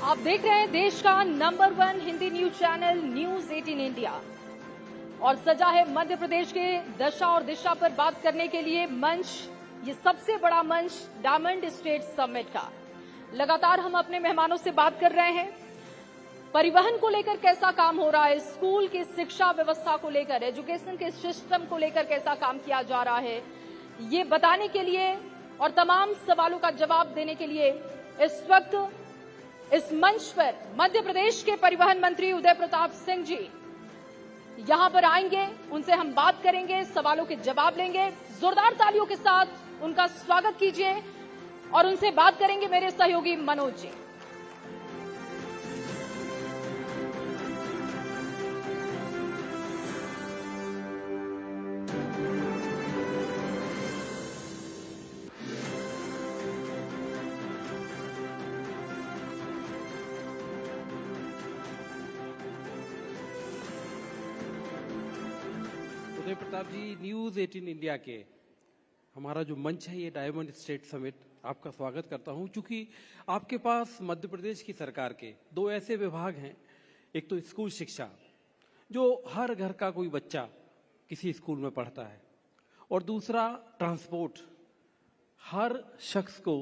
आप देख रहे हैं देश का number 1 Hindi news channel news 18 India और सजा है मध्य प्रदेश के दशा और दिशा पर बात करने के लिए मंच, ये सबसे बड़ा मंच डायमंड स्टेट समिट का। लगातार हम अपने मेहमानों से बात कर रहे हैं, परिवहन को लेकर कैसा काम हो रहा है, स्कूल की शिक्षा व्यवस्था को लेकर, एजुकेशन के सिस्टम को लेकर कैसा काम किया जा रहा है, ये बताने के लिए और तमाम सवालों का जवाब देने के लिए इस वक्त इस मंच पर मध्य प्रदेश के परिवहन मंत्री उदय प्रताप सिंह जी यहां पर आएंगे। उनसे हम बात करेंगे, सवालों के जवाब लेंगे। जोरदार तालियों के साथ उनका स्वागत कीजिए और उनसे बात करेंगे मेरे सहयोगी मनोज जी। उदय प्रताप जी, न्यूज 18 इंडिया के हमारा जो मंच है ये डायमंड स्टेट समिट, आपका स्वागत करता हूं। चूंकि आपके पास मध्य प्रदेश की सरकार के दो ऐसे विभाग हैं, एक तो स्कूल शिक्षा जो हर घर का कोई बच्चा किसी स्कूल में पढ़ता है, और दूसरा ट्रांसपोर्ट, हर शख्स को,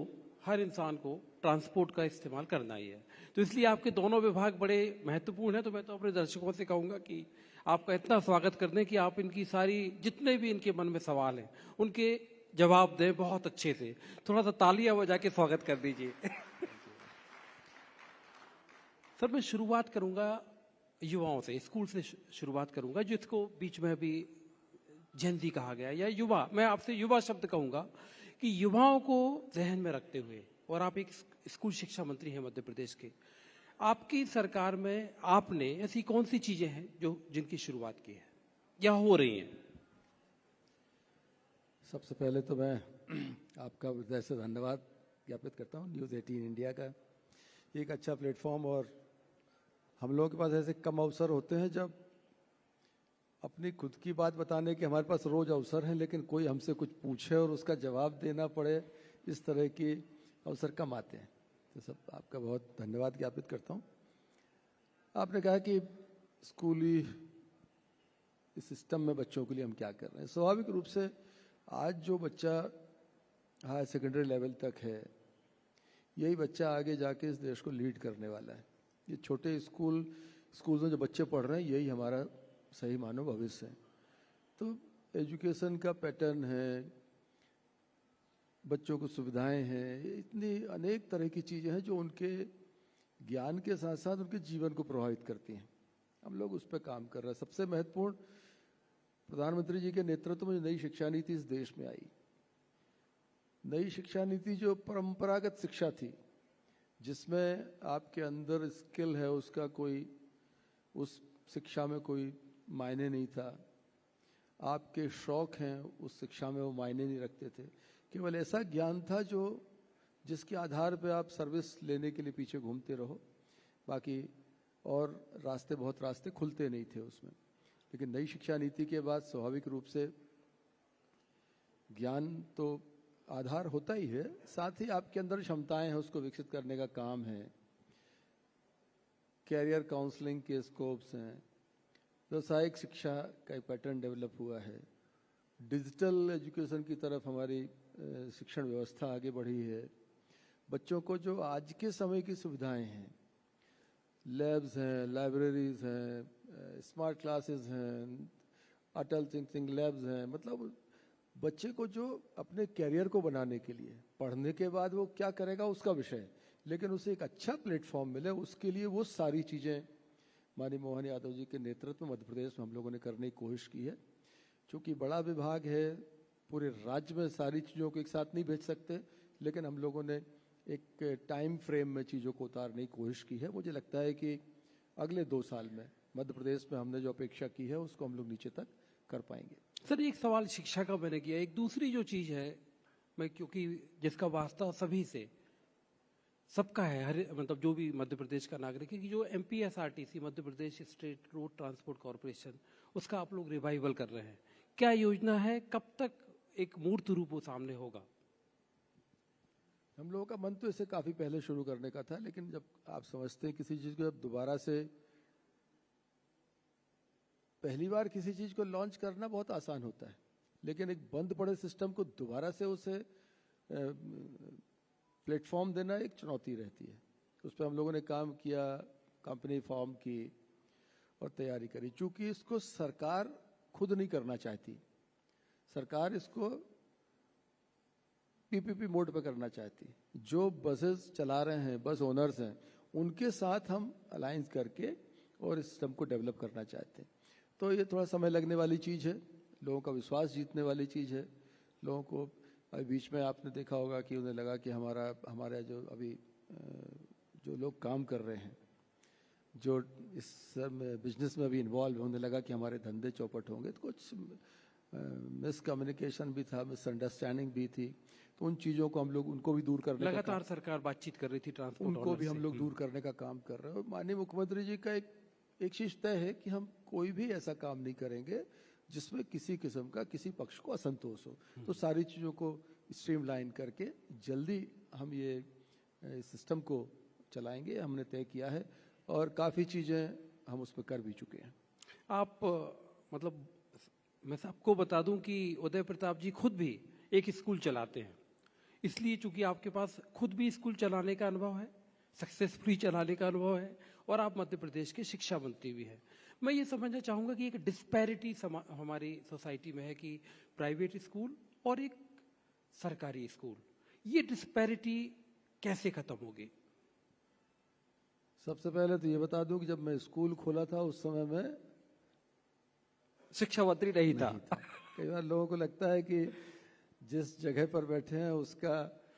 हर इंसान को ट्रांसपोर्ट का इस्तेमाल करना ही है। तो इसलिए आपके दोनों विभाग बड़े महत्वपूर्ण हैं। तो मैं तो अपने दर्शकों से कहूंगा कि आपका इतना स्वागत कर दें कि आप इनकी सारी, जितने भी इनके मन में सवाल हैं उनके जवाब दें बहुत अच्छे से। थोड़ा सा तालियां बजा के स्वागत कर दीजिए। सर, मैं शुरुआत करूंगा युवाओं से, स्कूल से शुरुआत करूंगा, जिसको बीच में अभी जेनजी कहा गया या युवा। मैं आपसे युवा शब्द कहूंगा कि युवाओं को जहन में रखते हुए, और आप एक स्कूल शिक्षा मंत्री हैं मध्य प्रदेश के, आपकी सरकार में आपने ऐसी कौन सी चीजें हैं जो जिनकी शुरुआत की है या हो रही हैं? सबसे पहले तो मैं आपका हृदय से धन्यवाद ज्ञापित करता हूँ। न्यूज़ 18 इंडिया का एक अच्छा प्लेटफॉर्म, और हम लोगों के पास ऐसे कम अवसर होते हैं जब अपनी खुद की बात बताने के हमारे पास रोज अवसर हैं, लेकिन कोई हमसे कुछ पूछे और उसका जवाब देना पड़े, इस तरह की अवसर कम आते हैं। तो सब आपका बहुत धन्यवाद ज्ञापित करता हूँ। आपने कहा कि स्कूली सिस्टम में बच्चों के लिए हम क्या कर रहे हैं। स्वाभाविक रूप से आज जो बच्चा हायर सेकेंडरी लेवल तक है, यही बच्चा आगे जाके इस देश को लीड करने वाला है। ये छोटे स्कूल में जो बच्चे पढ़ रहे हैं, यही हमारा सही मानो भविष्य है। तो एजुकेशन का पैटर्न है, बच्चों को सुविधाएं हैं, इतनी अनेक तरह की चीज़ें हैं जो उनके ज्ञान के साथ साथ उनके जीवन को प्रभावित करती हैं। हम लोग उस पर काम कर रहे हैं। सबसे महत्वपूर्ण, प्रधानमंत्री जी के नेतृत्व में नई शिक्षा नीति इस देश में आई। नई शिक्षा नीति जो परंपरागत शिक्षा थी, जिसमें आपके अंदर स्किल है उसका कोई, उस शिक्षा में कोई मायने नहीं था, आपके शौक हैं उस शिक्षा में वो मायने नहीं रखते थे। केवल ऐसा ज्ञान था जो जिसके आधार पे आप सर्विस लेने के लिए पीछे घूमते रहो, बाकी और बहुत रास्ते खुलते नहीं थे उसमें। लेकिन नई शिक्षा नीति के बाद स्वाभाविक रूप से ज्ञान तो आधार होता ही है, साथ ही आपके अंदर क्षमताएं हैं उसको विकसित करने का काम है। कैरियर काउंसलिंग के स्कोप्स हैं, व्यावसायिक शिक्षा का एक पैटर्न डेवलप हुआ है, डिजिटल एजुकेशन की तरफ हमारी शिक्षण व्यवस्था आगे बढ़ी है। बच्चों को जो आज के समय की सुविधाएं हैं, लैब्स हैं, लाइब्रेरीज हैं, स्मार्ट क्लासेस हैं, अटल थिंकिंग लैब्स हैं, मतलब बच्चे को जो अपने कैरियर को बनाने के लिए, पढ़ने के बाद वो क्या करेगा उसका विषय, लेकिन उसे एक अच्छा प्लेटफॉर्म मिले, उसके लिए वो सारी चीज़ें माननीय मोहन यादव जी के नेतृत्व में मध्य प्रदेश में हम लोगों ने करने की कोशिश की है। चूँकि बड़ा विभाग है, पूरे राज्य में सारी चीज़ों को एक साथ नहीं भेज सकते, लेकिन हम लोगों ने एक टाइम फ्रेम में चीज़ों को उतारने की कोशिश की है। मुझे लगता है कि अगले 2 साल में मध्य प्रदेश में हमने जो अपेक्षा की है उसको हम लोग नीचे तक कर पाएंगे। सर, एक सवाल शिक्षा का मैंने किया। एक दूसरी जो चीज़ है, मैं क्योंकि जिसका वास्ता सभी से, सबका है, हर मतलब जो भी मध्य प्रदेश का नागरिक है, कि जो MPSRTC Madhya Pradesh state road transport corporation, उसका आप लोग रिवाइवल कर रहे हैं। क्या योजना है, कब तक एक मूर्त रूप वो सामने होगा? हम लोगों का मन तो इसे काफी पहले शुरू करने का था, लेकिन जब आप समझते हैं किसी चीज को जब दोबारा से पहली बार किसी चीज को लॉन्च करना बहुत आसान होता है, लेकिन एक बंद पड़े सिस्टम को दोबारा से उसे प्लेटफॉर्म देना एक चुनौती रहती है। उस पर हम लोगों ने काम किया, कंपनी फॉर्म की और तैयारी करी। चूंकि इसको सरकार खुद नहीं करना चाहती, सरकार इसको पीपीपी मोड पे करना चाहती। जो बसेस चला रहे हैं, बस ओनर्स हैं, उनके साथ हम अलायंस करके और इस सिस्टम को डेवलप करना चाहते हैं। तो ये थोड़ा समय लगने वाली चीज़ है, लोगों का विश्वास जीतने वाली चीज़ है। लोगों को अभी बीच में आपने देखा होगा कि उन्हें लगा कि हमारा जो अभी जो लोग काम कर रहे हैं, जो इस बिजनेस में अभी इन्वॉल्व है, उन्हें लगा कि हमारे धंधे चौपट होंगे। तो कुछ मिसकम्युनिकेशन भी था, मिसअंडरस्टैंडिंग भी थी। तो उन चीज़ों को हम लोग उनको भी दूर करने लगातार सरकार बातचीत कर रही थी ट्रांसपोर्ट, उनको भी हम लोग दूर करने का काम कर रहे हैं। माननीय मुख्यमंत्री जी का एक चीज तय है कि हम कोई भी ऐसा काम नहीं करेंगे जिसमें किसी किस्म का किसी पक्ष को असंतोष हो। तो सारी चीज़ों को स्ट्रीमलाइन करके जल्दी हम ये सिस्टम को चलाएंगे, हमने तय किया है और काफ़ी चीज़ें हम उस पर कर भी चुके हैं। आप मतलब मैं सबको बता दूं कि उदय प्रताप जी खुद भी एक स्कूल चलाते हैं, इसलिए चूंकि आपके पास खुद भी स्कूल चलाने का अनुभव है, सक्सेसफुली चलाने का अनुभव है और आप मध्य प्रदेश के शिक्षा मंत्री भी हैं। मैं ये समझना चाहूंगा कि एक डिस्पैरिटी हमारी सोसाइटी में है कि प्राइवेट स्कूल और एक सरकारी स्कूल, ये डिस्पैरिटी कैसे खत्म होगी? सबसे पहले तो ये बता दूं कि जब मैं स्कूल खोला था उस समय में शिक्षा मंत्री नहीं था। कई बार लोगों को लगता है कि जिस जगह पर बैठे हैं उसका,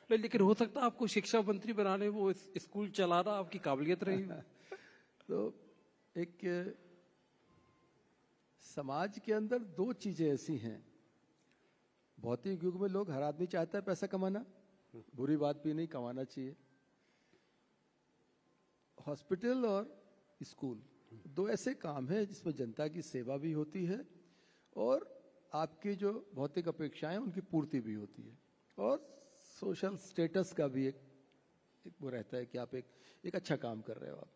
लेकिन हो सकता है आपको शिक्षा मंत्री बनाने वो स्कूल चलाना आपकी काबिलियत रही। तो एक समाज के अंदर दो चीजें ऐसी हैं। भौतिक युग में लोग, हर आदमी चाहता है पैसा कमाना, बुरी बात भी नहीं, कमाना चाहिए। हॉस्पिटल और स्कूल दो ऐसे काम हैं जिसमें जनता की सेवा भी होती है और आपकी जो भौतिक अपेक्षाएं उनकी पूर्ति भी होती है, और सोशल स्टेटस का भी एक वो रहता है कि आप एक अच्छा काम कर रहे हो आप।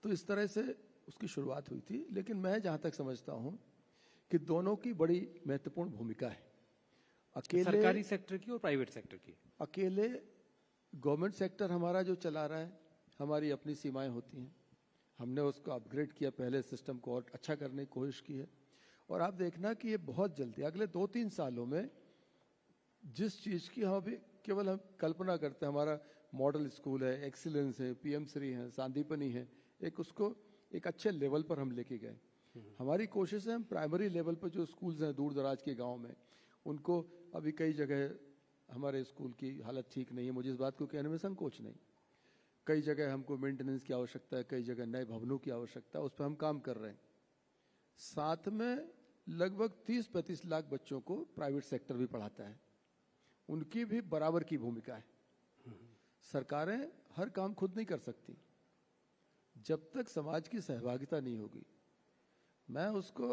तो इस तरह से उसकी शुरुआत हुई थी। लेकिन मैं जहां तक समझता हूं कि दोनों की बड़ी महत्वपूर्ण भूमिका है। अकेले सरकारी सेक्टर की और प्राइवेट सेक्टर की। अकेले गवर्नमेंट सेक्टर हमारा जो चला रहा है, हमारी अपनी सीमाएं होती हैं। हमने उसको अपग्रेड किया, पहले सिस्टम को और अच्छा करने की कोशिश की है। और आप देखना कि ये बहुत जल्दी अगले 2-3 सालों में जिस चीज की हम अभी केवल हम कल्पना करते हैं, हमारा मॉडल स्कूल है, एक्सीलेंस है, पीएम श्री है, सांदीपनी है, उसको एक अच्छे लेवल पर हम लेके गए। हमारी कोशिश है हम प्राइमरी लेवल पर जो स्कूल्स हैं दूर दराज के गांव में, उनको अभी कई जगह हमारे स्कूल की हालत ठीक नहीं है, मुझे इस बात को कहने में संकोच नहीं। कई जगह हमको मेंटेनेंस की आवश्यकता है, कई जगह नए भवनों की आवश्यकता है, उस पर हम काम कर रहे हैं। साथ में लगभग 30-35 लाख बच्चों को प्राइवेट सेक्टर भी पढ़ाता है, उनकी भी बराबर की भूमिका है। सरकारें हर काम खुद नहीं कर सकती जब तक समाज की सहभागिता नहीं होगी। मैं उसको,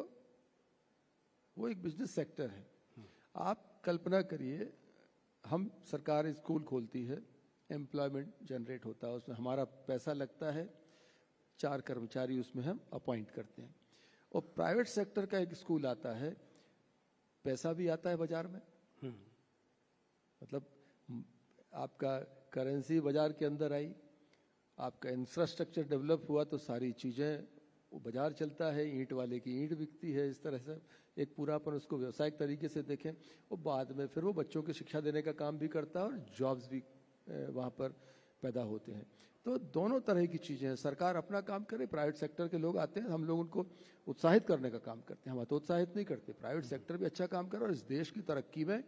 वो एक बिजनेस सेक्टर है। आप कल्पना करिए, हम सरकार स्कूल खोलती है, एम्प्लॉयमेंट जनरेट होता है, उसमें हमारा पैसा लगता है, 4 कर्मचारी उसमें हम अपॉइंट करते हैं। और प्राइवेट सेक्टर का एक स्कूल आता है, पैसा भी आता है बाजार में, मतलब आपका करेंसी बाजार के अंदर आई, आपका इंफ्रास्ट्रक्चर डेवलप हुआ तो सारी चीजें, वो बाजार चलता है, ईंट वाले की ईंट बिकती है। इस तरह से एक पूरा अपन उसको व्यवसायिक तरीके से देखें, और बाद में फिर वो बच्चों की शिक्षा देने का काम भी करता है और जॉब्स भी वहाँ पर पैदा होते हैं। तो दोनों तरह की चीजें हैं। सरकार अपना काम करे, प्राइवेट सेक्टर के लोग आते हैं, हम लोग उनको उत्साहित करने का काम करते हैं। हम हतोत्साहित नहीं करते, प्राइवेट सेक्टर भी अच्छा काम करे। और इस देश की तरक्की में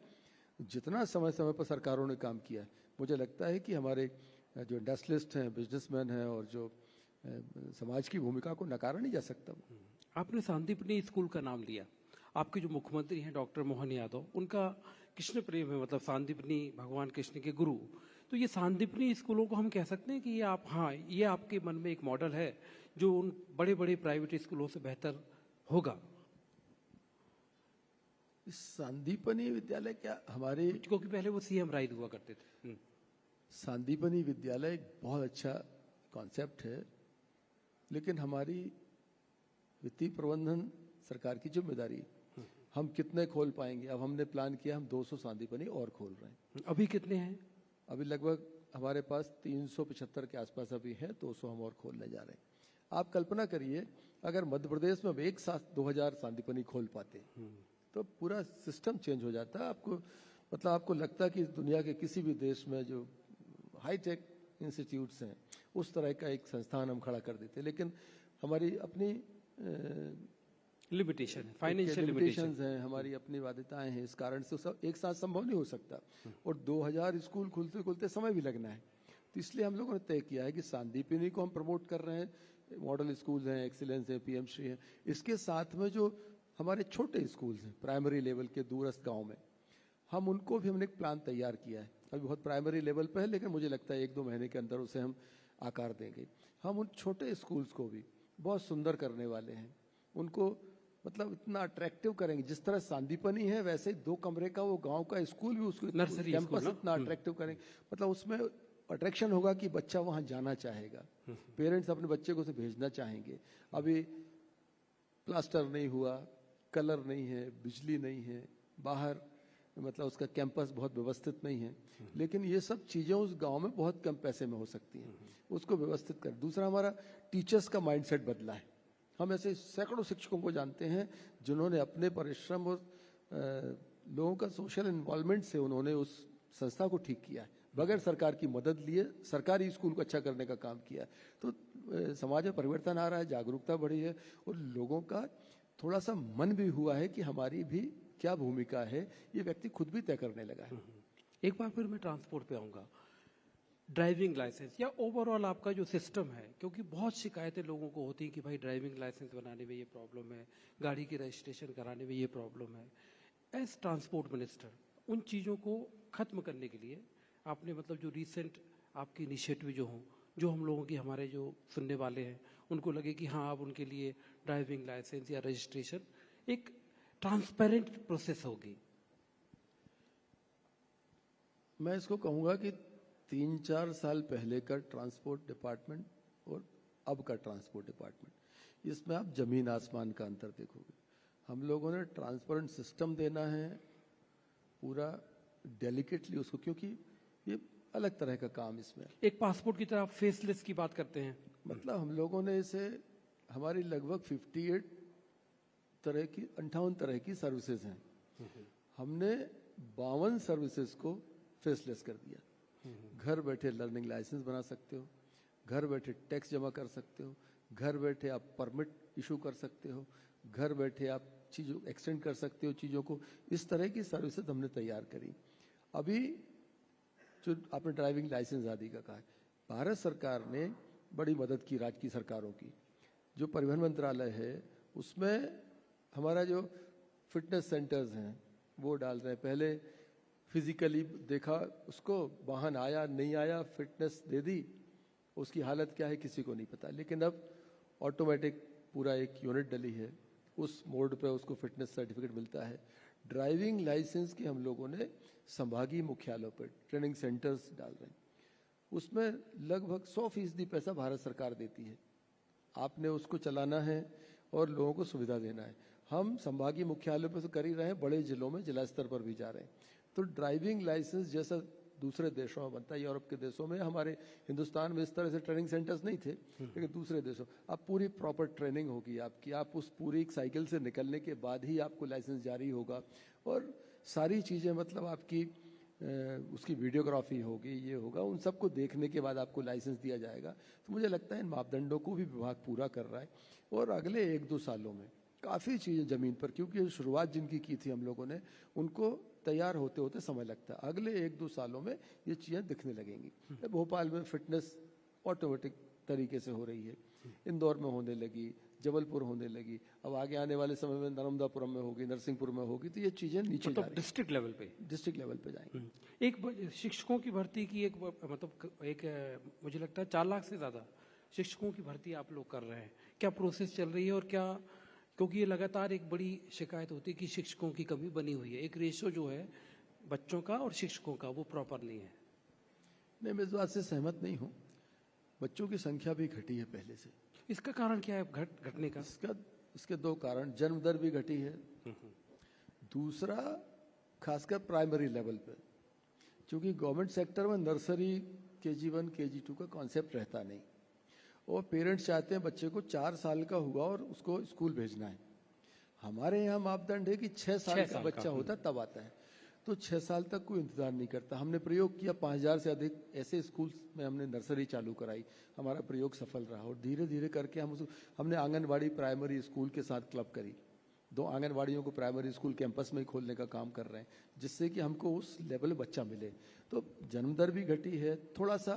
जितना समय समय पर सरकारों ने काम किया है, मुझे लगता है कि हमारे जो इंडस्ट्रियलिस्ट हैं, बिजनेसमैन हैं, और जो समाज की भूमिका को नकारा नहीं जा सकता। आपने सांदीपनी स्कूल का नाम लिया, आपके जो मुख्यमंत्री हैं डॉक्टर मोहन यादव, उनका कृष्ण प्रेम है, मतलब सांदीपनी भगवान कृष्ण के गुरु। तो ये सांदीपनी स्कूलों को हम कह सकते हैं कि ये आप, हाँ, ये आपके मन में एक मॉडल है जो उन बड़े बड़े प्राइवेट स्कूलों से बेहतर होगा। सांदीपनी विद्यालय क्या हमारे, क्योंकि पहले वो सीएम राइड हुआ करते थे। सांदीपनी विद्यालय एक बहुत अच्छा कॉन्सेप्ट है, लेकिन हमारी वित्तीय प्रबंधन सरकार की जिम्मेदारी, हम कितने खोल पाएंगे। अब हमने प्लान किया हम 200 सांदीपनी और खोल रहे हैं। अभी कितने हैं? अभी लगभग हमारे पास 375 के आसपास अभी है, 200 हम और खोलने जा रहे हैं। आप कल्पना करिए अगर मध्य प्रदेश में अब एक साथ 2000 सांदीपनी खोल पाते तो पूरा सिस्टम चेंज हो जाता है। आपको मतलब आपको लगता है कि दुनिया के किसी भी देश में जो हाईटेक इंस्टीट्यूट्स हैं उस तरह का एक संस्थान हम खड़ा कर देते, लेकिन हमारी अपनी लिमिटेशन, फाइनेंशियल लिमिटेशंस हैं, हमारी अपनी बाध्यताएं हैं, इस कारण से सब एक साथ संभव नहीं हो सकता। और 2000 स्कूल खुलते खुलते समय भी लगना है, तो इसलिए हम लोगों ने तय किया है कि सांदीपनी को हम प्रमोट कर रहे हैं। मॉडल स्कूल हैं, एक्सीलेंस है, पीएम श्री है, इसके साथ में जो हमारे छोटे स्कूल्स हैं प्राइमरी लेवल के दूरस्थ गाँव में, हम उनको भी हमने एक प्लान तैयार किया है। अभी बहुत प्राइमरी लेवल पे है, लेकिन मुझे लगता है 1-2 महीने के अंदर उसे हम आकार देंगे। हम उन छोटे स्कूल्स को भी बहुत सुंदर करने वाले हैं, उनको मतलब इतना अट्रैक्टिव करेंगे। जिस तरह सांदीपनी है वैसे ही 2 कमरे का वो गांव का स्कूल भी, उसको नर्सरी कैंपस इतना अट्रैक्टिव करेंगे, मतलब उसमें अट्रैक्शन होगा कि बच्चा वहां जाना चाहेगा, पेरेंट्स अपने बच्चे को उसे भेजना चाहेंगे। अभी प्लास्टर नहीं हुआ, कलर नहीं है, बिजली नहीं है, बाहर मतलब उसका कैंपस बहुत व्यवस्थित नहीं है, लेकिन ये सब चीजें उस गांव में बहुत कम पैसे में हो सकती हैं, उसको व्यवस्थित कर। दूसरा, हमारा टीचर्स का माइंडसेट बदला है। हम ऐसे सैकड़ों शिक्षकों को जानते हैं जिन्होंने अपने परिश्रम और लोगों का सोशल इन्वॉल्वमेंट से उन्होंने उस संस्था को ठीक किया है, बगैर सरकार की मदद लिए सरकारी स्कूल को अच्छा करने का काम किया है। तो समाज में परिवर्तन आ रहा है, जागरूकता बढ़ी है और लोगों का थोड़ा सा मन भी हुआ है कि हमारी भी क्या भूमिका है, ये व्यक्ति खुद भी तय करने लगा है। एक बार फिर मैं ट्रांसपोर्ट पे आऊंगा, ड्राइविंग लाइसेंस या ओवरऑल आपका जो सिस्टम है, क्योंकि बहुत शिकायतें लोगों को होती हैं कि भाई ड्राइविंग लाइसेंस बनाने में ये प्रॉब्लम है, गाड़ी की रजिस्ट्रेशन कराने में ये प्रॉब्लम है। एज ट्रांसपोर्ट मिनिस्टर उन चीज़ों को खत्म करने के लिए आपने मतलब जो रिसेंट आपकी इनिशिएटिव जो हों, जो हम लोगों की, हमारे जो सुनने वाले हैं उनको लगे कि हाँ अब उनके लिए ड्राइविंग लाइसेंस या रजिस्ट्रेशन एक ट्रांसपेरेंट प्रोसेस होगी। मैं इसको कहूंगा कि 3-4 साल पहले का ट्रांसपोर्ट डिपार्टमेंट और अब का ट्रांसपोर्ट डिपार्टमेंट, इसमें आप जमीन आसमान का अंतर देखोगे। हम लोगों ने ट्रांसपेरेंट सिस्टम देना है पूरा डेलिकेटली उसको, क्योंकि ये अलग तरह का काम इसमें। एक पासपोर्ट की तरह फेसलेस की बात करते हैं, मतलब हम लोगों ने इसे, हमारी लगभग 58 तरह की सर्विसेज हैं, हमने 52 सर्विसेज को फेसलेस कर दिया। घर बैठे लर्निंग लाइसेंस बना सकते हो, घर बैठे टैक्स जमा कर सकते हो, घर बैठे आप परमिट इशू कर सकते हो, घर बैठे आप चीज़ों एक्सटेंड कर सकते हो चीज़ों को। इस तरह की सर्विसेज हमने तैयार करी। अभी जो आपने ड्राइविंग लाइसेंस आदि का कहा, भारत सरकार ने बड़ी मदद की राज्य की सरकारों की। जो परिवहन मंत्रालय है उसमें हमारा जो फिटनेस सेंटर्स हैं वो डाल रहे हैं। पहले फिजिकली देखा उसको, वाहन आया नहीं आया, फिटनेस दे दी, उसकी हालत क्या है किसी को नहीं पता, लेकिन अब ऑटोमेटिक पूरा एक यूनिट डली है, उस मोड पे उसको फिटनेस सर्टिफिकेट मिलता है। ड्राइविंग लाइसेंस के हम लोगों ने संभागीय मुख्यालयों पर ट्रेनिंग सेंटर्स डाल रहे हैं, उसमें लगभग 100% पैसा भारत सरकार देती है। आपने उसको चलाना है और लोगों को सुविधा देना है। हम संभागीय मुख्यालयों पर तो कर ही रहे हैं, बड़े जिलों में जिला स्तर पर भी जा रहे हैं। तो ड्राइविंग लाइसेंस जैसा दूसरे देशों में बनता है, यूरोप के देशों में, हमारे हिंदुस्तान में इस तरह से ट्रेनिंग सेंटर्स नहीं थे, लेकिन दूसरे देशों अब पूरी प्रॉपर ट्रेनिंग होगी आपकी, आप उस पूरी साइकिल से निकलने के बाद ही आपको लाइसेंस जारी होगा और सारी चीज़ें मतलब आपकी उसकी वीडियोग्राफी होगी, ये होगा, उन सबको देखने के बाद आपको लाइसेंस दिया जाएगा। तो मुझे लगता है इन मापदंडों को भी विभाग पूरा कर रहा है और अगले 1-2 सालों में काफ़ी चीज़ें ज़मीन पर, क्योंकि शुरुआत जिनकी की थी हम लोगों ने, उनको तैयार होते होते समय लगता है। अगले 1-2 सालों में ये चीज़ें दिखने लगेंगी। भोपाल में फिटनेस ऑटोमेटिक तरीके से हो रही है, इंदौर में होने लगी, जबलपुर होने लगी, अब आगे आने वाले समय में नर्मदापुरम में होगी, नरसिंहपुर में होगी। तो ये चीज़ें नीचे मतलब डिस्ट्रिक्ट लेवल पे जाएंगी। एक शिक्षकों की भर्ती की एक मतलब एक मुझे लगता है 4 लाख से ज़्यादा शिक्षकों की भर्ती आप लोग कर रहे हैं, क्या प्रोसेस चल रही है और क्या, क्योंकि ये लगातार एक बड़ी शिकायत होती है कि शिक्षकों की कमी बनी हुई है, एक रेशो जो है बच्चों का और शिक्षकों का वो प्रॉपर नहीं है। नहीं, मैं इस बात से सहमत नहीं हूँ। बच्चों की संख्या भी घटी है पहले से। इसका कारण क्या है घटने का? इसके दो कारण, जन्म दर भी घटी है, दूसरा खासकर प्राइमरी लेवल पे, क्योंकि गवर्नमेंट सेक्टर में नर्सरी KG1 KG2 का कॉन्सेप्ट रहता नहीं, और पेरेंट्स चाहते हैं बच्चे को 4 साल का हुआ और उसको स्कूल भेजना है। हमारे यहाँ मापदंड है कि 6 साल का बच्चा होता है तब आता है, तो 6 साल तक कोई इंतजार नहीं करता। हमने प्रयोग किया, 5000 से अधिक ऐसे स्कूल में हमने नर्सरी चालू कराई, हमारा प्रयोग सफल रहा, और धीरे धीरे करके हमने आंगनबाड़ी प्राइमरी स्कूल के साथ क्लब करी, 2 आंगनबाड़ियों को प्राइमरी स्कूल कैंपस में ही खोलने का काम कर रहे हैं, जिससे कि हमको उस लेवल बच्चा मिले। तो जन्म दर भी घटी है थोड़ा सा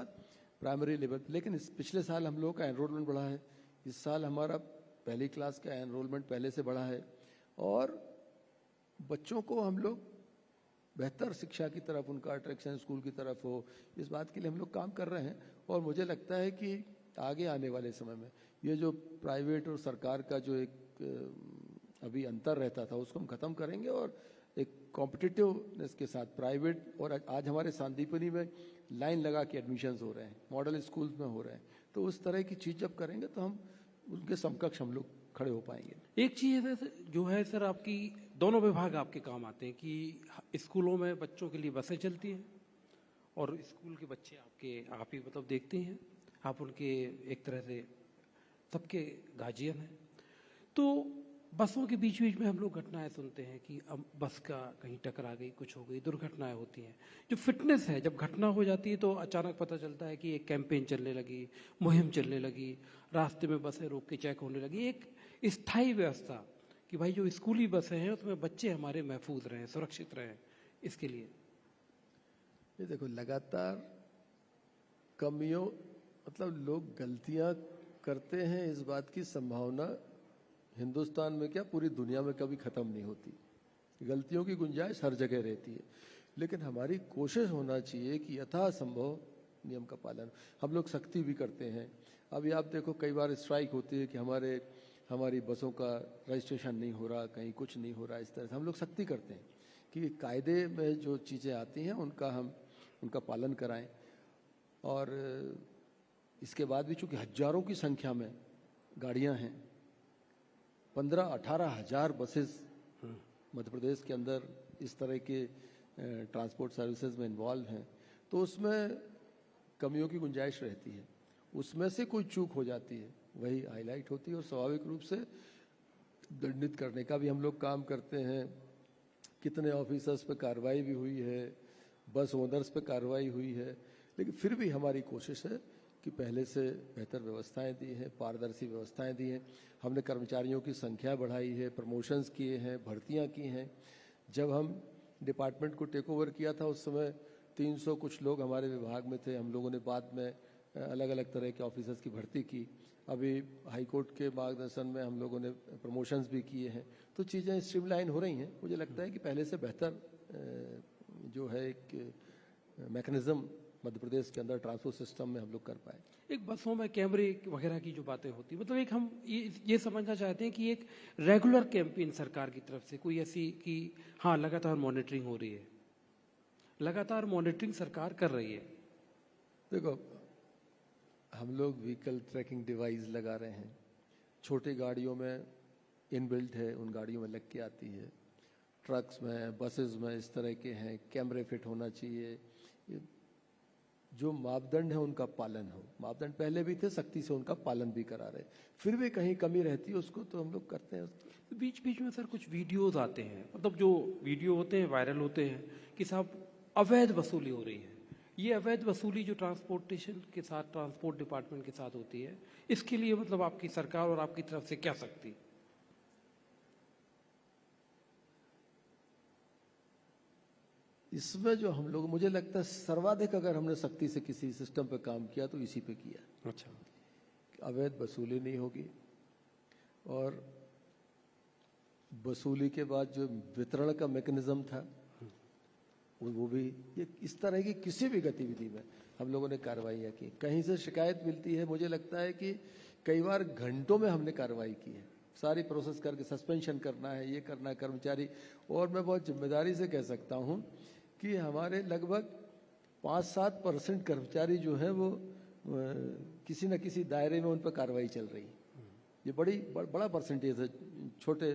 प्राइमरी लेवल, लेकिन पिछले साल हम लोगों का एनरोलमेंट बढ़ा है, इस साल हमारा पहली क्लास का एनरोलमेंट पहले से बढ़ा है, और बच्चों को हम लोग बेहतर शिक्षा की तरफ, उनका अट्रैक्शन स्कूल की तरफ हो, इस बात के लिए हम लोग काम कर रहे हैं। और मुझे लगता है कि आगे आने वाले समय में ये जो प्राइवेट और सरकार का जो एक अभी अंतर रहता था उसको हम खत्म करेंगे, और एक कॉम्पिटिटिवनेस के साथ प्राइवेट, और आज हमारे सांदीपनी में लाइन लगा के एडमिशन्स हो रहे हैं, मॉडल स्कूल्स में हो रहे हैं, तो उस तरह की चीज़ जब करेंगे तो हम उनके समकक्ष हम लोग खड़े हो पाएंगे। एक चीज़ जो है सर, आपकी दोनों विभाग आपके काम आते हैं कि स्कूलों में बच्चों के लिए बसें चलती हैं और स्कूल के बच्चे आप ही मतलब देखते हैं, आप उनके एक तरह से सबके गार्जियन हैं। तो बसों के बीच बीच में हम लोग घटनाएं सुनते हैं कि अब बस का कहीं टकरा गई, कुछ हो गई, दुर्घटनाएं होती हैं। जो फिटनेस है, जब घटना हो जाती है तो अचानक पता चलता है कि एक कैंपेन चलने लगी, मुहिम चलने लगी, रास्ते में बसें रोक के चेक होने लगी, एक स्थायी व्यवस्था कि भाई जो स्कूली बसें हैं उसमें बच्चे हमारे महफूज रहें, सुरक्षित रहें, इसके लिए। ये देखो, लगातार कमियों, मतलब लोग गलतियां करते हैं, इस बात की संभावना हिंदुस्तान में क्या पूरी दुनिया में कभी खत्म नहीं होती। गलतियों की गुंजाइश हर जगह रहती है, लेकिन हमारी कोशिश होना चाहिए कि यथासंभव नियम का पालन। हम लोग सख्ती भी करते हैं। अभी आप देखो, कई बार स्ट्राइक होती है कि हमारी बसों का रजिस्ट्रेशन नहीं हो रहा, कहीं कुछ नहीं हो रहा, इस तरह से हम लोग सख्ती करते हैं कि कायदे में जो चीज़ें आती हैं उनका पालन कराएं। और इसके बाद भी चूँकि हजारों की संख्या में गाड़ियां हैं, 15-18 हज़ार बसेस मध्य प्रदेश के अंदर इस तरह के ट्रांसपोर्ट सर्विसेज में इन्वॉल्व हैं, तो उसमें कमियों की गुंजाइश रहती है। उसमें से कोई चूक हो जाती है, वही हाईलाइट होती है, और स्वाभाविक रूप से दंडित करने का भी हम लोग काम करते हैं। कितने ऑफिसर्स पे कार्रवाई भी हुई है, बस ओनर्स पे कार्रवाई हुई है, लेकिन फिर भी हमारी कोशिश है कि पहले से बेहतर व्यवस्थाएं दी हैं, पारदर्शी व्यवस्थाएं दी हैं। हमने कर्मचारियों की संख्या बढ़ाई है, प्रमोशंस किए हैं, भर्तियां की हैं। जब हम डिपार्टमेंट को टेक ओवर किया था उस समय 300 कुछ लोग हमारे विभाग में थे। हम लोगों ने बाद में अलग अलग तरह के ऑफिसर्स की भर्ती की। अभी हाईकोर्ट के मार्गदर्शन में हम लोगों ने प्रमोशंस भी किए हैं, तो चीज़ें स्ट्रीमलाइन हो रही हैं। मुझे लगता है कि पहले से बेहतर जो है एक मैकेनिज्म मध्य प्रदेश के अंदर ट्रांसपोर्ट सिस्टम में हम लोग कर पाए। एक बसों में कैमरे वगैरह की जो बातें होती, मतलब एक हम ये समझना चाहते हैं कि एक रेगुलर कैंपेन सरकार की तरफ से कोई ऐसी कि हाँ लगातार मॉनिटरिंग हो रही है, लगातार मॉनिटरिंग सरकार कर रही है। देखो, हम लोग व्हीकल ट्रैकिंग डिवाइस लगा रहे हैं, छोटी गाड़ियों में इनबिल्ट है, उन गाड़ियों में लग के आती है, ट्रक्स में, बसेस में इस तरह के हैं, कैमरे फिट होना चाहिए। जो मापदंड है उनका पालन हो। मापदंड पहले भी थे, सख्ती से उनका पालन भी करा रहे। फिर भी कहीं कमी रहती है उसको तो हम लोग करते हैं। बीच बीच में सर कुछ वीडियोस आते हैं, मतलब जो वीडियो होते हैं वायरल होते हैं कि साहब अवैध वसूली हो रही है। ये अवैध वसूली जो ट्रांसपोर्टेशन के साथ, ट्रांसपोर्ट डिपार्टमेंट के साथ होती है, इसके लिए मतलब आपकी सरकार और आपकी तरफ से क्या सख्ती? इसमें जो हम लोग, मुझे लगता है सर्वाधिक अगर हमने सख्ती से किसी सिस्टम पे काम किया तो इसी पे किया। अच्छा, अवैध वसूली नहीं होगी, और वसूली के बाद जो वितरण का मैकेनिज्म था वो भी, ये इस तरह की किसी भी गतिविधि में हम लोगों ने कार्रवाइयाँ की। कहीं से शिकायत मिलती है, मुझे लगता है कि कई बार घंटों में हमने कार्रवाई की है, सारी प्रोसेस करके सस्पेंशन करना है, ये करना है कर्मचारी। और मैं बहुत जिम्मेदारी से कह सकता हूँ कि हमारे लगभग 5-7% कर्मचारी जो है वो किसी न किसी दायरे में उन पर कार्रवाई चल रही है। ये बड़ा परसेंटेज है छोटे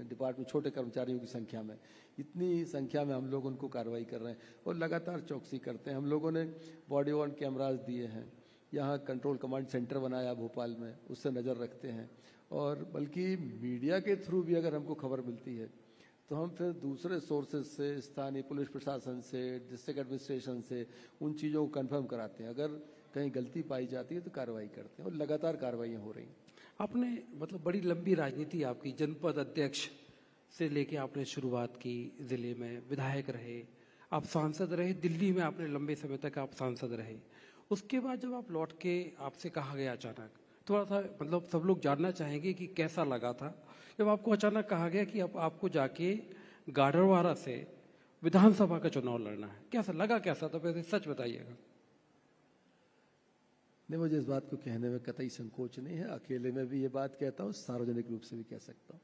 डिपार्टमेंट, छोटे कर्मचारियों की संख्या में। इतनी संख्या में हम लोग उनको कार्रवाई कर रहे हैं और लगातार चौकसी करते हैं। हम लोगों ने बॉडी ऑन कैमराज दिए हैं, यहाँ कंट्रोल कमांड सेंटर बनाया भोपाल में, उससे नज़र रखते हैं। और बल्कि मीडिया के थ्रू भी अगर हमको खबर मिलती है तो हम फिर दूसरे सोर्सेज से, स्थानीय पुलिस प्रशासन से, डिस्ट्रिक्ट एडमिनिस्ट्रेशन से उन चीज़ों को कंफर्म कराते हैं। अगर कहीं गलती पाई जाती है तो कार्रवाई करते हैं और लगातार कार्रवाइयाँ हो रही हैं। आपने मतलब बड़ी लंबी राजनीति आपकी, जनपद अध्यक्ष से लेके आपने शुरुआत की, जिले में विधायक रहे, आप सांसद रहे, दिल्ली में आपने लंबे समय तक आप सांसद रहे। उसके बाद जब आप लौट के, आपसे कहा गया अचानक, थोड़ा सा मतलब सब लोग जानना चाहेंगे कि कैसा लगा था जब आपको अचानक कहा गया कि अब आपको जाके गाडरवारा से विधानसभा का चुनाव लड़ना है। कैसा लगा, कैसा था, पहले सच बताइएगा। नहीं, मुझे इस बात को कहने में कतई संकोच नहीं है। अकेले में भी ये बात कहता हूँ, सार्वजनिक रूप से भी कह सकता हूँ।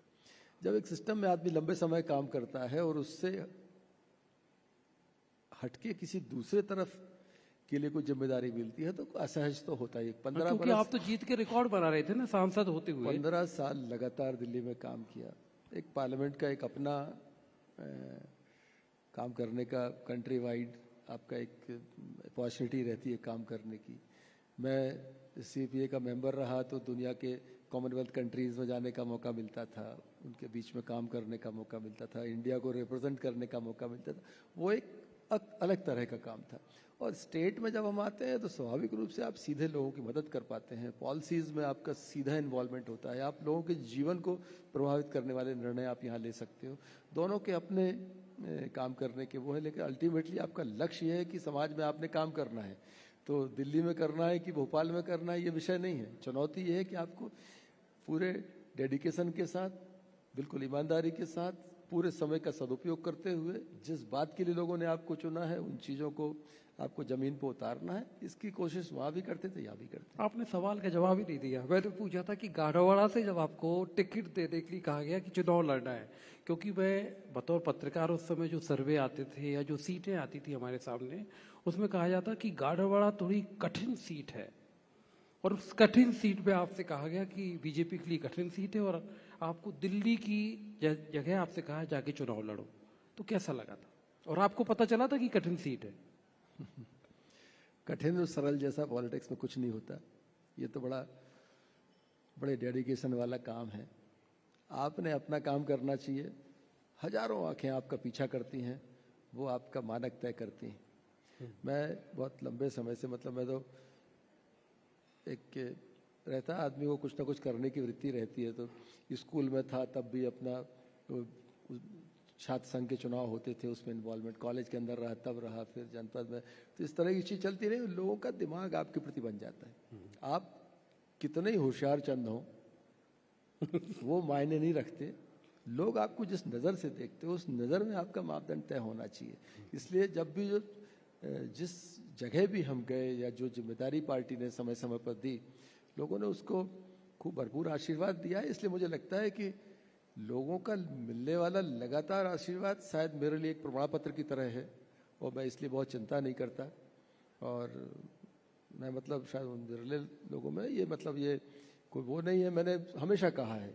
जब एक सिस्टम में आदमी लंबे समय काम करता है और उससे हटके किसी दूसरे तरफ के लिए कोई जिम्मेदारी मिलती है तो असहज तो होता है। 15 क्योंकि आप तो जीत के रिकॉर्ड बना रहे थे ना सांसद होते हुए। 15 साल लगातार दिल्ली में काम किया। एक पार्लियामेंट का एक अपना काम करने का, कंट्री वाइड आपका एक अपॉर्चुनिटी रहती है काम करने की। मैं CPA का मेंबर रहा तो दुनिया के कॉमनवेल्थ कंट्रीज़ में जाने का मौका मिलता था, उनके बीच में काम करने का मौका मिलता था, इंडिया को रिप्रेजेंट करने का मौका मिलता था। वो एक अलग तरह का काम था। और स्टेट में जब हम आते हैं तो स्वाभाविक रूप से आप सीधे लोगों की मदद कर पाते हैं। पॉलिसीज़ में आपका सीधा इन्वॉल्वमेंट होता है, आप लोगों के जीवन को प्रभावित करने वाले निर्णय आप यहाँ ले सकते हो। दोनों के अपने काम करने के वो है, लेकिन अल्टीमेटली आपका लक्ष्य ये है कि समाज में आपने काम करना है। तो दिल्ली में करना है कि भोपाल में करना है, ये विषय नहीं है। चुनौती ये है कि आपको पूरे डेडिकेशन के साथ, बिल्कुल ईमानदारी के साथ, पूरे समय का सदुपयोग करते हुए जिस बात के लिए लोगों ने आपको चुना है उन चीज़ों को आपको जमीन पर उतारना है। इसकी कोशिश वहाँ भी करते थे, यहाँ भी करते। आपने सवाल का जवाब ही नहीं दिया। मैंने पूछा था कि गाडरवारा से जब आपको टिकट देने के लिए कहा गया कि चुनाव लड़ना है, क्योंकि मैं बतौर पत्रकार उस समय जो सर्वे आते थे या जो सीटें आती थी हमारे सामने, उसमें कहा जाता कि गाडरवारा थोड़ी कठिन सीट है और उस कठिन सीट पे आपसे कहा गया कि बीजेपी के लिए कठिन सीट है और आपको दिल्ली की जगह आपसे कहा जाके चुनाव लड़ो। तो कैसा लगा था? और आपको पता चला था कि कठिन सीट है? कठिन और सरल जैसा पॉलिटिक्स में कुछ नहीं होता। ये तो बड़े डेडिकेशन वाला काम है। आपने अपना काम करना चाहिए। हजारों आंखें आपका पीछा करती हैं, वो आपका मानक तय करती हैं। मैं बहुत लंबे समय से, मतलब मैं तो एक रहता आदमी को कुछ ना कुछ करने की वृत्ति रहती है। तो स्कूल में था तब भी अपना छात्र संघ के चुनाव होते थे, उसमें इन्वॉल्वमेंट, कॉलेज के अंदर रहा तब रहा, फिर जनपद में। तो इस तरह की चीज़ चलती रही। लोगों का दिमाग आपके प्रति बन जाता है। आप कितने ही होशियार चंद हों वो मायने नहीं रखते। लोग आपको जिस नज़र से देखते हो उस नज़र में आपका मापदंड तय होना चाहिए। इसलिए जब भी जिस जगह भी हम गए या जो जिम्मेदारी पार्टी ने समय समय पर दी, लोगों ने उसको खूब भरपूर आशीर्वाद दिया है। इसलिए मुझे लगता है कि लोगों का मिलने वाला लगातार आशीर्वाद शायद मेरे लिए एक प्रमाण पत्र की तरह है और मैं इसलिए बहुत चिंता नहीं करता। और मैं मतलब शायद उन विरले लोगों में ये मतलब ये कोई वो नहीं है। मैंने हमेशा कहा है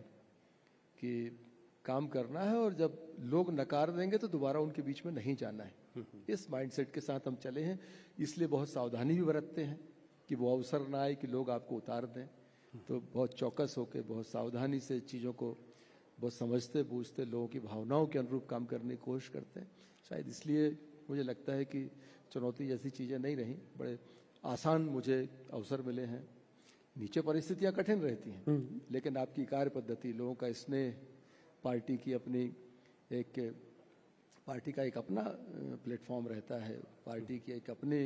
कि काम करना है और जब लोग नकार देंगे तो दोबारा उनके बीच में नहीं जाना है। इस माइंडसेट के साथ हम चले हैं। इसलिए बहुत सावधानी भी बरतते हैं कि वो अवसर ना आए कि लोग आपको उतार दें। तो बहुत चौकस होकर, बहुत सावधानी से चीज़ों को बहुत समझते बूझते लोगों की भावनाओं के अनुरूप काम करने की कोशिश करते हैं। शायद इसलिए मुझे लगता है कि चुनौती जैसी चीज़ें नहीं रहीं, बड़े आसान मुझे अवसर मिले हैं। नीचे परिस्थितियां कठिन रहती हैं, लेकिन आपकी कार्य पद्धति, लोगों का स्नेह, पार्टी की अपनी पार्टी का एक अपना प्लेटफॉर्म रहता है, पार्टी की एक अपनी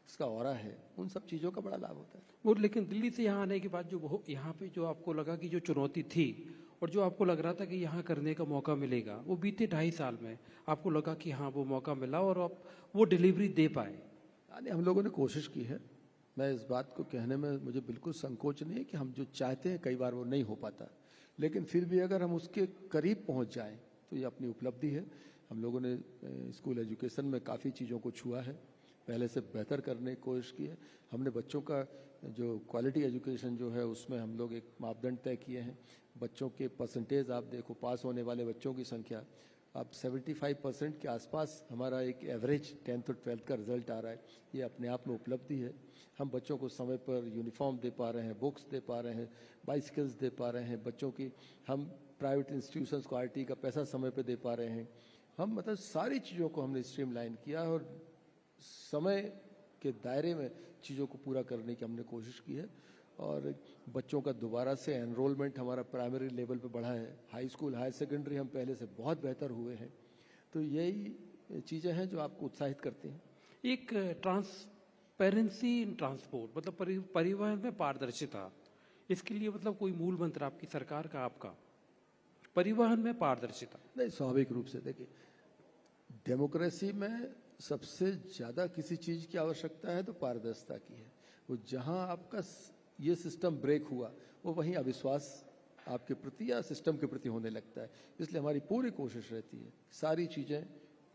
उसका ऑरा है, उन सब चीज़ों का बड़ा लाभ होता है। और लेकिन दिल्ली से यहाँ आने के बाद जो यहाँ पे जो आपको लगा कि जो चुनौती थी और जो आपको लग रहा था कि यहाँ करने का मौका मिलेगा, वो बीते 2.5 साल में आपको लगा कि हाँ वो मौका मिला और आप वो डिलीवरी दे पाए? यानी हम लोगों ने कोशिश की है। मैं इस बात को कहने में मुझे बिल्कुल संकोच नहीं है कि हम जो चाहते हैं कई बार वो नहीं हो पाता, लेकिन फिर भी अगर हम उसके करीब पहुँच जाएँ तो ये अपनी उपलब्धि है। हम लोगों ने स्कूल एजुकेशन में काफ़ी चीज़ों को छुआ है। पहले से बेहतर करने की कोशिश की है। हमने बच्चों का जो क्वालिटी एजुकेशन जो है उसमें हम लोग एक मापदंड तय किए हैं। बच्चों के परसेंटेज आप देखो, पास होने वाले बच्चों की संख्या अब 75% के आसपास हमारा एक एवरेज 10th और 12th का रिजल्ट आ रहा है। ये अपने आप में उपलब्धि है। हम बच्चों को समय पर यूनिफॉर्म दे पा रहे हैं, बुक्स दे पा रहे हैं, बाइसिकल्स दे पा रहे हैं बच्चों की। हम प्राइवेट इंस्टीट्यूशंस को आरटी का पैसा समय पर दे पा रहे हैं। हम मतलब सारी चीज़ों को हमने स्ट्रीमलाइन किया और समय के दायरे में चीज़ों को पूरा करने की हमने कोशिश की है। और बच्चों का दोबारा से एनरोलमेंट हमारा प्राइमरी लेवल पे बढ़ा है। हाई स्कूल, हायर सेकेंडरी हम पहले से बहुत बेहतर हुए हैं। तो यही चीज़ें हैं जो आपको उत्साहित करती हैं। एक ट्रांसपेरेंसी इन ट्रांसपोर्ट, मतलब परिवहन में पारदर्शिता, इसके लिए मतलब कोई मूल मंत्र आपकी सरकार का, आपका परिवहन में पारदर्शिता? नहीं, स्वाभाविक रूप से देखिए, डेमोक्रेसी में सबसे ज़्यादा किसी चीज़ की आवश्यकता है तो पारदर्शिता की है। वो जहाँ आपका ये सिस्टम ब्रेक हुआ वो वहीं अविश्वास आपके प्रति या सिस्टम के प्रति होने लगता है। इसलिए हमारी पूरी कोशिश रहती है सारी चीज़ें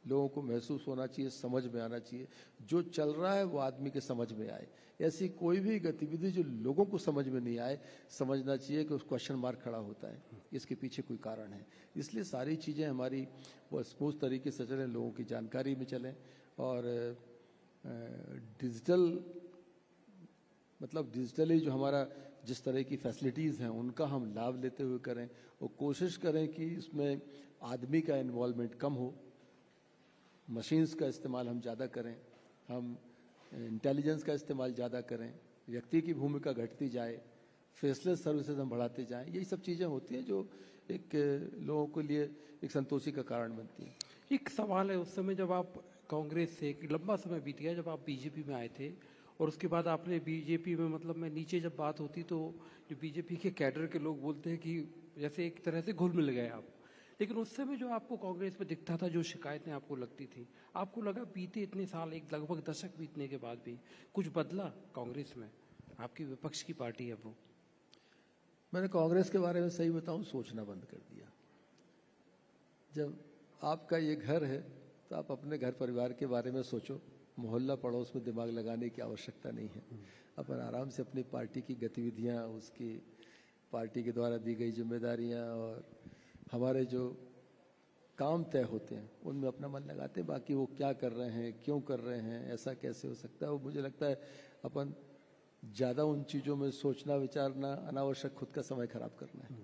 लोगों को महसूस होना चाहिए, समझ में आना चाहिए। जो चल रहा है वो आदमी के समझ में आए। ऐसी कोई भी गतिविधि जो लोगों को समझ में नहीं आए, समझना चाहिए कि उस क्वेश्चन मार्क खड़ा होता है, इसके पीछे कोई कारण है। इसलिए सारी चीज़ें हमारी वो स्मूथ तरीके से चलें, लोगों की जानकारी में चलें। और डिजिटल मतलब डिजिटली जो हमारा जिस तरह की फैसिलिटीज़ हैं उनका हम लाभ लेते हुए करें। और कोशिश करें कि इसमें आदमी का इन्वॉल्वमेंट कम हो, मशीन्स का इस्तेमाल हम ज़्यादा करें, हम इंटेलिजेंस का इस्तेमाल ज़्यादा करें, व्यक्ति की भूमिका घटती जाए, फेसलेस सर्विसेज हम बढ़ाते जाएं। यही सब चीज़ें होती हैं जो एक लोगों के लिए एक संतोषी का कारण बनती हैं। एक सवाल है, उस समय जब आप कांग्रेस से, एक लंबा समय बीत गया जब आप बीजेपी में आए थे, और उसके बाद आपने बीजेपी में, मतलब मैं नीचे जब बात होती तो जो बीजेपी के कैडर के लोग बोलते हैं कि जैसे एक तरह से घुल मिल गए आप। लेकिन उस समय जो आपको कांग्रेस में दिखता था, जो शिकायतें आपको लगती थी, आपको लगा बीते इतने साल, एक लगभग दशक बीतने के बाद भी कुछ बदला कांग्रेस में? आपकी विपक्ष की पार्टी है वो। मैंने कांग्रेस के बारे में सही बताऊं, सोचना बंद कर दिया। जब आपका ये घर है तो आप अपने घर परिवार के बारे में सोचो, मोहल्ला पड़ोस में दिमाग लगाने की आवश्यकता नहीं है। अपन आराम से अपनी पार्टी की गतिविधियां, उसकी पार्टी के द्वारा दी गई जिम्मेदारियां और हमारे जो काम तय होते हैं उनमें अपना मन लगाते हैं। बाकी वो क्या कर रहे हैं, क्यों कर रहे हैं, ऐसा कैसे हो सकता है, वो मुझे लगता है अपन ज़्यादा उन चीज़ों में सोचना विचारना अनावश्यक खुद का समय खराब करना है।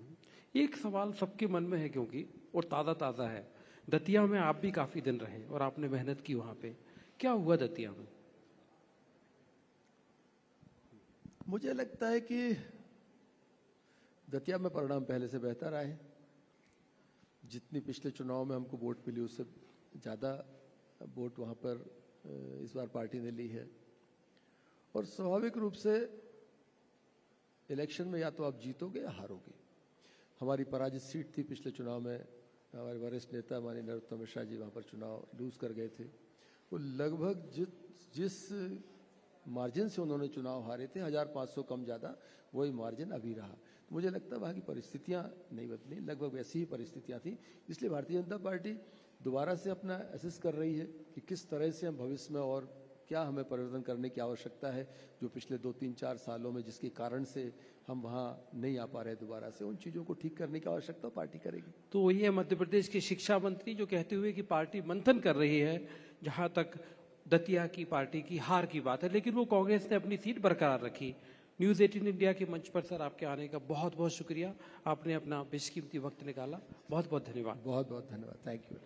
एक सवाल सबके मन में है, क्योंकि और ताज़ा है, दतिया में आप भी काफ़ी दिन रहे और आपने मेहनत की वहाँ पे, क्या हुआ दतिया में? मुझे लगता है कि दतिया में परिणाम पहले से बेहतर आए। जितनी पिछले चुनाव में हमको वोट मिली उससे ज़्यादा वोट वहाँ पर इस बार पार्टी ने ली है। और स्वाभाविक रूप से इलेक्शन में या तो आप जीतोगे या हारोगे। हमारी पराजित सीट थी पिछले चुनाव में, हमारे वरिष्ठ नेता माननीय नरोत्तम मिश्रा जी वहाँ पर चुनाव लूज कर गए थे। वो लगभग जिस मार्जिन से उन्होंने चुनाव हारे थे, 1500 कम ज़्यादा, वही मार्जिन अभी रहा। तो मुझे लगता है वहाँ की परिस्थितियाँ नहीं बदली, लगभग वैसी ही परिस्थितियाँ थी। इसलिए भारतीय जनता पार्टी दोबारा से अपना एसेस कर रही है कि किस तरह से हम भविष्य में और क्या हमें परिवर्तन करने की आवश्यकता है, जो पिछले 2-3-4 सालों में जिसके कारण से हम वहाँ नहीं आ पा रहे दोबारा से, उन चीज़ों को ठीक करने की आवश्यकता पार्टी करेगी। तो वही है मध्य प्रदेश के शिक्षा मंत्री जो कहते हुए कि पार्टी मंथन कर रही है, जहां तक दतिया की पार्टी की हार की बात है, लेकिन वो कांग्रेस ने अपनी सीट बरकरार रखी। न्यूज़ 18 इंडिया के मंच पर सर आपके आने का बहुत बहुत शुक्रिया। आपने अपना बेशकीमती वक्त निकाला, बहुत बहुत धन्यवाद। बहुत बहुत धन्यवाद, थैंक यू।